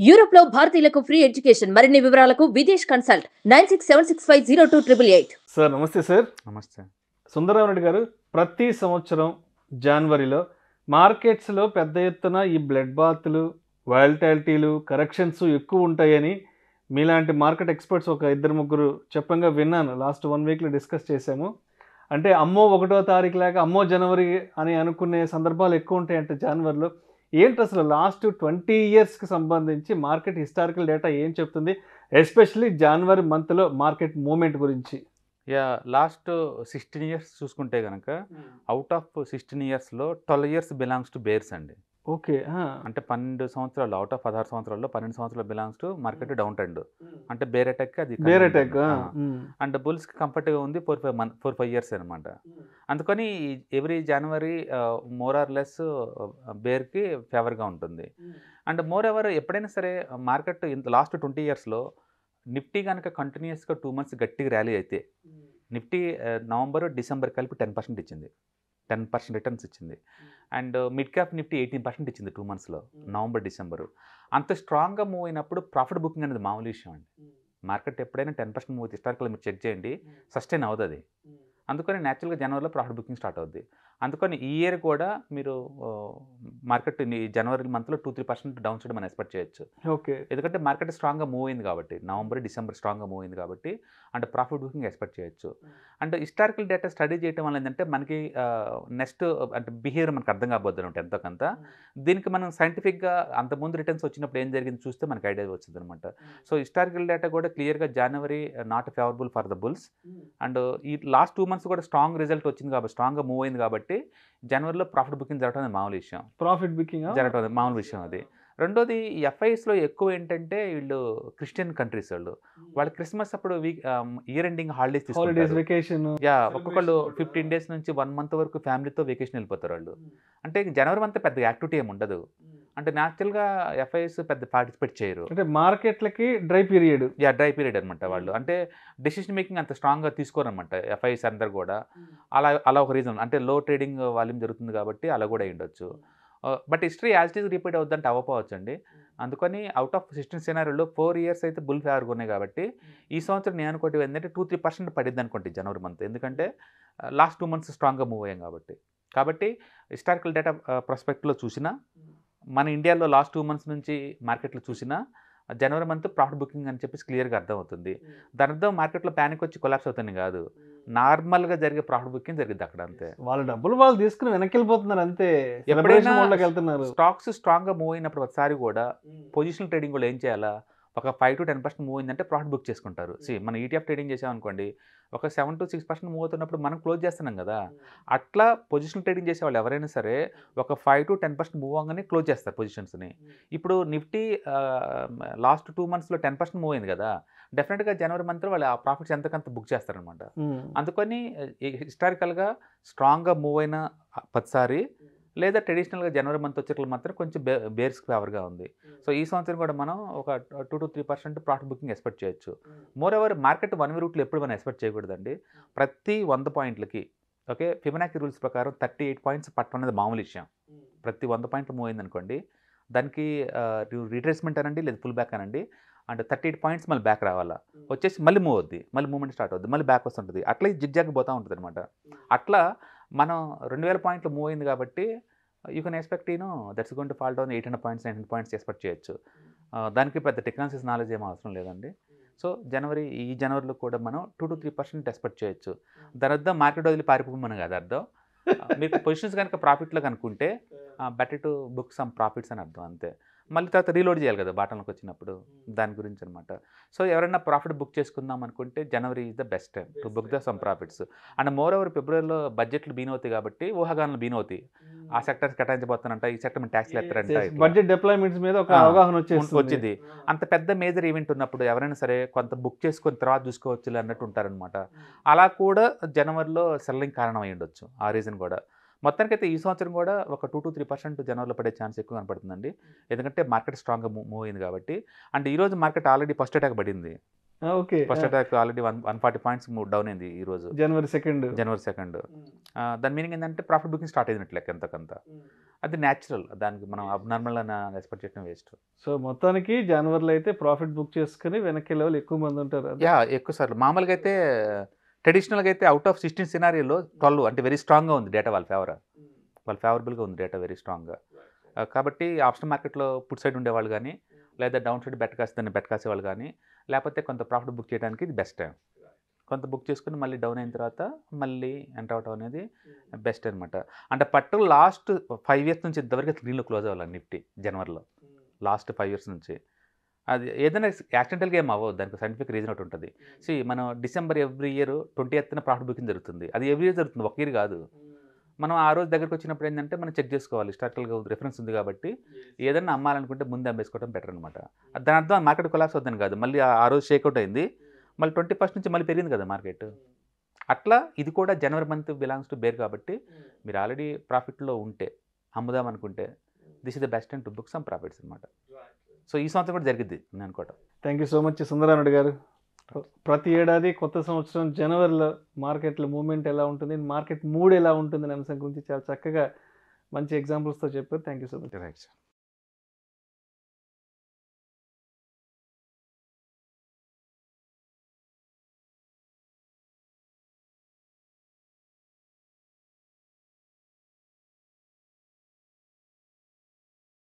Europe లో భారతీయులకు free education. మరిన్ని వివరాలకు విదేశ్ కన్సల్ట్ 9676502888. సార్ నమస్తే సార్. నమస్తే. సుందరరామరెడ్డి గారు, ప్రతి సంవత్సరం జనవరిలో మార్కెట్స్లో పెద్ద ఎత్తున ఈ బ్లడ్ బాత్లు, వాలటాలిటీలు, కరెక్షన్స్ ఎక్కువ ఉంటాయని మీలాంటి మార్కెట్ ఎక్స్పర్ట్స్ ఒక ఇద్దరు ముగ్గురు చెప్పంగా విన్నాను. లాస్ట్ 1 వీక్లో డిస్కస్ చేశాము. అంటే అమ్మో 1వ తారీఖు లేక అమ్మో జనవరి అని అనుకునే సందర్భాలు ఎక్కువ ఉంటాయంటే జనవరిలో. ఏంటి అసలు లాస్ట్ 20 ఇయర్స్కి సంబంధించి మార్కెట్ హిస్టారికల్ డేటా ఏం చెప్తుంది, ఎస్పెషల్లీ జనవరి మంత్లో మార్కెట్ మూమెంట్ గురించి? లాస్ట్ 16 ఇయర్స్ చూసుకుంటే కనుక అవుట్ ఆఫ్ 16 ఇయర్స్లో 12 ఇయర్స్ బిలాంగ్స్ టు బేర్స్ అండి. ఓకే. అంటే 12 సంవత్సరాలు అవుట్ ఆఫ్ 16 సంవత్సరాల్లో 12 సంవత్సరాలు belongs to market down trend. అంటే బేర్ అటాక్ అది బేర్ అటాక్. అండ్ బుల్స్కి కంఫర్ట్గా ఉంది 4-5 ఇయర్స్ అనమాట. అందుకని every January more or less బేర్కి ఫేవర్గా ఉంటుంది. అండ్ మోర్ ఎవర్ ఎప్పుడైనా సరే మార్కెట్ లాస్ట్ 20 ఇయర్స్లో నిఫ్టీ కనుక కంటిన్యూస్గా 2 మంత్స్ గట్టిగా ర్యాలీ అయితే నిఫ్టీ నవంబర్ డిసెంబర్ కలిపి 10% ఇచ్చింది, 10% రిటర్న్స్ ఇచ్చింది. అండ్ మిడ్ క్యాప్ నిఫ్టీ 18% ఇచ్చింది 2 మంత్స్లో, నవంబర్ డిసెంబరు. అంత స్ట్రాంగ్గా మూవ్ అయినప్పుడు ప్రాఫిట్ బుకింగ్ అనేది మామూలు విషయం అండి. మార్కెట్ ఎప్పుడైనా 10% మూవ్ హిస్టారికల్ మీరు చెక్ చేయండి, సస్టైన్ అవుతుంది. అందుకని న్యాచురల్గా జనవరిలో ప్రాఫిట్ బుకింగ్ స్టార్ట్ అవుద్ది. అందుకని ఈ ఇయర్ కూడా మీరు మార్కెట్ జనవరి మంత్లో 2-3% డౌన్ సైడ్ మనం ఎక్స్పెక్ట్ చేయొచ్చు. ఓకే. ఎందుకంటే మార్కెట్ స్ట్రాంగ్గా మూవ్ అయింది కాబట్టి, నవంబర్ డిసెంబర్ స్ట్రాంగ్గా మూవ్ అయింది కాబట్టి అంటే ప్రాఫిట్ బుకింగ్ ఎక్స్పెక్ట్ చేయొచ్చు. అండ్ హిస్టారికల్ డేటా స్టడీ చేయడం వల్ల ఏంటంటే మనకి నెక్స్ట్ అంటే బిహేవియర్ మనకు అర్థం కాబోద్ది అనమాట ఎంతో కొంత. దీనికి మనం సైంటిఫిక్గా అంతకుముందు రిటర్న్స్ వచ్చినప్పుడు ఏం జరిగింది చూస్తే మనకి ఐడియా వచ్చింది అనమాట. సో హిస్టారికల్ డేటా కూడా క్లియర్గా January not favourable for the bulls. And ఈ లాస్ట్ 2 మంత్స్ కూడా స్ట్రాంగ్ రిజల్ట్ వచ్చింది కాబట్టి, స్ట్రాంగ్గా మూవ్ అయింది కాబట్టి జనవరిలో ప్రాఫిట్ బుకింగ్ జరగడం అనేది మామూలు విషయం. ప్రాఫిట్ బుకింగ్ జరగడం మామూలు విషయం అది. రెండోది ఎఫ్ఐఎస్లో ఎక్కువ ఏంటంటే వీళ్ళు క్రిస్టియన్ కంట్రీస్ వాళ్ళు క్రిస్మస్ అప్పుడు ఇయర్ ఎండింగ్ హాలిడేస్ తీసుకుంటారు. వెకేషన్. ఒక్కొక్కళ్ళు 15 డేస్ నుంచి 1 మంత్ వరకు ఫ్యామిలీతో వెకేషన్ వెళ్ళిపోతారు వాళ్ళు. అంటే జనవరి మంత్ పెద్ద యాక్టివిటీ ఏమి ఉండదు. అంటే న్యాచురల్గా ఎఫ్ఐఎస్ పెద్ద పార్టిసిపేట్ చేయరు. అంటే మార్కెట్లకి డ్రై పీరియడ్. డ్రై పీరియడ్ అనమాట. వాళ్ళు అంటే డెసిషన్ మేకింగ్ అంత స్ట్రాంగ్గా తీసుకోరనమాట ఎఫ్ఐఎస్ అందరు కూడా. అలా ఒక రీజన్ అంటే లో ట్రేడింగ్ వాల్యూమ్ జరుగుతుంది కాబట్టి అలా కూడా ఉండొచ్చు. But history as it is repeat అవుద్దంటే అవ్వకపోవచ్చు అండి. అందుకని అవుట్ ఆఫ్ 16 సినారియోలో 4 ఇయర్స్ అయితే బుల్ ఫేవర్గా ఉన్నాయి కాబట్టి ఈ సంవత్సరం నేను అనుకోవటం ఏంటంటే 2-3% పడిద్ది అనుకోండి జనవరి మంత్. ఎందుకంటే లాస్ట్ 2 మంత్స్ స్ట్రాంగ్గా మూవ్ అయ్యాం కాబట్టి హిస్టారికల్ డేటా ప్రాస్పెక్ట్లో చూసినా, మన ఇండియాలో లాస్ట్ 2 మంత్స్ నుంచి మార్కెట్లో చూసినా జనవరి మంత్ ప్రాఫిట్ బుకింగ్ అని చెప్పేసి క్లియర్గా అర్థమవుతుంది. దాని అర్థం మార్కెట్లో ప్యానిక్ వచ్చి కొలాప్స్ అవుతుంది కాదు, నార్మల్గా జరిగే ప్రాఫిట్ బుకింగ్ జరిగింది అక్కడ అంతే. వాళ్ళ డబ్బులు వాళ్ళు తీసుకుని వెనక్కి వెళ్ళిపోతున్నారు అంతే. ఎప్పుడైనా వెళ్తున్నారు స్టాక్స్ స్ట్రాంగ్గా మూవ్ అయినప్పుడు ఒకసారి కూడా పొజిషనల్ ట్రేడింగ్ కూడా ఏం చేయాలా, ఒక 5-10% మూవ్ అయిందంటే ప్రాఫిట్ బుక్ చేసుకుంటారు. మన ఈటీఎఫ్ ట్రేడింగ్ చేసామనుకోండి, ఒక 7-6% మూవ్ అవుతున్నప్పుడు మనం క్లోజ్ చేస్తున్నాం కదా, అట్లా పొజిషనల్ ట్రేడింగ్ చేసే వాళ్ళు ఎవరైనా సరే ఒక 5-10% మూవ్ అవగానే క్లోజ్ చేస్తారు పొజిషన్స్ని. ఇప్పుడు నిఫ్టీ లాస్ట్ 2 మంత్స్లో 10% మూవ్ అయింది కదా, డెఫినెట్గా జనవరి మంత్లో వాళ్ళు ఆ ప్రాఫిట్స్ ఎంతకంత బుక్ చేస్తారనమాట. అందుకని హిస్టారికల్గా స్ట్రాంగ్గా మూవ్ అయిన ప్రతిసారి లేదా ట్రెడిషనల్గా జనవరి మంత్ వచ్చేట్లు మాత్రం కొంచెం బేర్స్కి ఫేవర్గా ఉంది. సో ఈ సంవత్సరం కూడా మనం ఒక 2-3% ప్రాఫిట్ బుకింగ్ ఎక్స్పెక్ట్ చేయొచ్చు. మోర్ ఓవర్ మార్కెట్ 1 వే రూట్లో ఎప్పుడు మనం ఎక్స్పెక్ట్ చేయకూడదండి. ప్రతి 100 పాయింట్లకి ఓకే ఫిబొనాకీ రూల్స్ ప్రకారం 38 పాయింట్స్ పట్టడం అనేది మామూలు విషయం. ప్రతి 100 పాయింట్లు మూవ్ అయిందనుకోండి, దానికి రిట్రేస్మెంట్ అనండి లేదా పుల్ బ్యాక్ అనండి, అంటే 38 పాయింట్స్ మళ్ళీ బ్యాక్ రావాలా, వచ్చేసి మళ్ళీ మూవ్ అవుద్ది, మళ్ళీ మూవ్మెంట్ స్టార్ట్ అవుద్ది, మళ్ళీ బ్యాక్ వస్తుంటుంది, అట్లా జిగ్జాగ్ పోతూ ఉంటుంది అనమాట. అట్లా మనం 2000 పాయింట్లు మూవ్ అయింది కాబట్టి you can expect that's going to fall down 800 points 900 points expect చేయొచ్చు. దానికి పెద్ద టెక్నాలజీస్ నాలెడ్జ్ ఏమీ అవసరం లేదండి. సో ఈ జనవరిలో కూడా మనం 2-3% ఎక్స్పెక్ట్ చేయొచ్చు. దాని అర్థం మార్కెట్ వదిలి పారిపోమని కాదు అర్థం. మీకు పొజిషన్స్ కనుక ప్రాఫిట్లో కనుక్కుంటే better to book some profits అని అర్థం అంతే. మళ్ళీ తర్వాత రీలోడ్ చేయాలి కదా బాటంలోకి వచ్చినప్పుడు, దాని గురించి అనమాట. సో ఎవరైనా ప్రాఫిట్ బుక్ చేసుకుందాం అనుకుంటే జనవరి is the best time to book the sum profits. And more over ఫిబ్రవరిలో బడ్జెట్లు బీన్ అవుతాయి కాబట్టి ఊహాగానాలు బీన్ అవుతాయి. ఆ సెక్టర్స్ కేటాయించబోతానంట, ఈ సెక్టర్ మీద ట్యాక్స్లు ఎత్తారంట, బడ్జెట్ డిప్లాయ్మెంట్స్ మీద ఒక అవగాహన వచ్చింది. అంత పెద్ద మేజర్ ఈవెంట్ ఉన్నప్పుడు ఎవరైనా సరే కొంత బుక్ చేసుకొని తర్వాత చూసుకోవచ్చు అన్నట్టు ఉంటారనమాట. అలా కూడా జనవరిలో సెల్లింగ్ కారణం అయ్యి ఉండొచ్చు, ఆ రీజన్ కూడా. మొత్తానికైతే ఈ సంవత్సరం కూడా ఒక 2-3% జనవరిలో పడే ఛాన్స్ ఎక్కువ కనపడుతుందండి. ఎందుకంటే మార్కెట్ స్ట్రాంగ్గా మూవ్ అయింది కాబట్టి. అండ్ ఈరోజు మార్కెట్ ఆల్రెడీ ఫస్ట్ అటాక్ పడింది. First attack already 140 points down అయింది ఈరోజు, జనవరి 2. దాని మీనింగ్ ఏంటంటే ప్రాఫిట్ బుకింగ్ స్టార్ట్ అయినట్లు ఎంతకంత. అది న్యాచురల్, దానికి మనం అబ్నార్మల్ అని ఎక్స్పెక్ట్ చేయడం వేస్ట్. సో మొత్తానికి జనవరిలో అయితే ప్రాఫిట్ బుక్ చేసుకుని వెనక్కి లెవెల్ ఎక్కువ మంది ఉంటారు. ఎక్కువ సార్లు మామూలుగా అయితే ట్రెడిషనల్గా అయితే అవుట్ ఆఫ్ 16 సినారియోలో 12 అంటే వెరీ స్ట్రాంగ్గా ఉంది డేటా, వాళ్ళ ఫేవరబుల్గా ఉంది డేటా, వెరీ స్ట్రాంగ్గా. కాబట్టి ఆప్షన్ మార్కెట్లో పుట్ సైడ్ ఉండేవాళ్ళు కానీ, లేదా డౌన్ సైడ్ బెట్ కాసేవాళ్ళు కానీ, లేకపోతే కొంత ప్రాఫిట్ బుక్ చేయడానికి ఇది బెస్ట్ టైం. కొంత బుక్ చేసుకుని మళ్ళీ డౌన్ అయిన తర్వాత మళ్ళీ ఎంటర్ అవడం అనేది బెస్ట్ అనమాట. అంటే పర్టికులర్ లాస్ట్ 5 ఇయర్స్ నుంచి ఇంతవరకు గ్రీన్లో క్లోజ్ అవ్వాలి నిఫ్టీ జనవరిలో, లాస్ట్ 5 ఇయర్స్ నుంచి. అది ఏదైనా యాక్సిడెంటల్గా ఏం అవ్వదు, దానికి సైంటిఫిక్ రీజన్ ఒకటి ఉంటుంది. మనం December every year 20th profit booking జరుగుతుంది. అది ఎవ్రీ ఇయర్ జరుగుతుంది, ఒక ఇయర్ కాదు. మనం ఆ రోజు దగ్గరికి వచ్చినప్పుడు ఏంటంటే మనం చెక్ చేసుకోవాలి, హిస్టారికల్గా రిఫరెన్స్ ఉంది కాబట్టి ఏదైనా అమ్మాలనుకుంటే ముందు అమ్మేసుకోవడం బెటర్ అనమాట. దాని అర్థం మార్కెట్ కొలాప్స్ అవుతుంది కాదు, మళ్ళీ ఆ రోజు షేక్అవుట్ అయింది, మళ్ళీ 21st నుంచి మళ్ళీ పెరిగింది కదా మార్కెట్. అట్లా ఇది కూడా జనవరి మంత్ బిలాంగ్స్ టు బేర్ కాబట్టి మీరు ఆల్రెడీ ప్రాఫిట్లో ఉంటే అమ్ముదాం అనుకుంటే this is the best time to book some profits అనమాట. సో ఈ సంవత్సరం కూడా జరిగింది నేను అనుకోవటం. Thank you so much Sundara Reddy గారు. ప్రతి ఏడాది కొత్త సంవత్సరం జనవరిలో మార్కెట్లో మూవ్మెంట్ ఎలా ఉంటుంది, మార్కెట్ మూడ్ ఎలా ఉంటుంది అనే అంశం గురించి చాలా చక్కగా మంచి ఎగ్జాంపుల్స్తో చెప్పారు. Thank you so much. Right sir.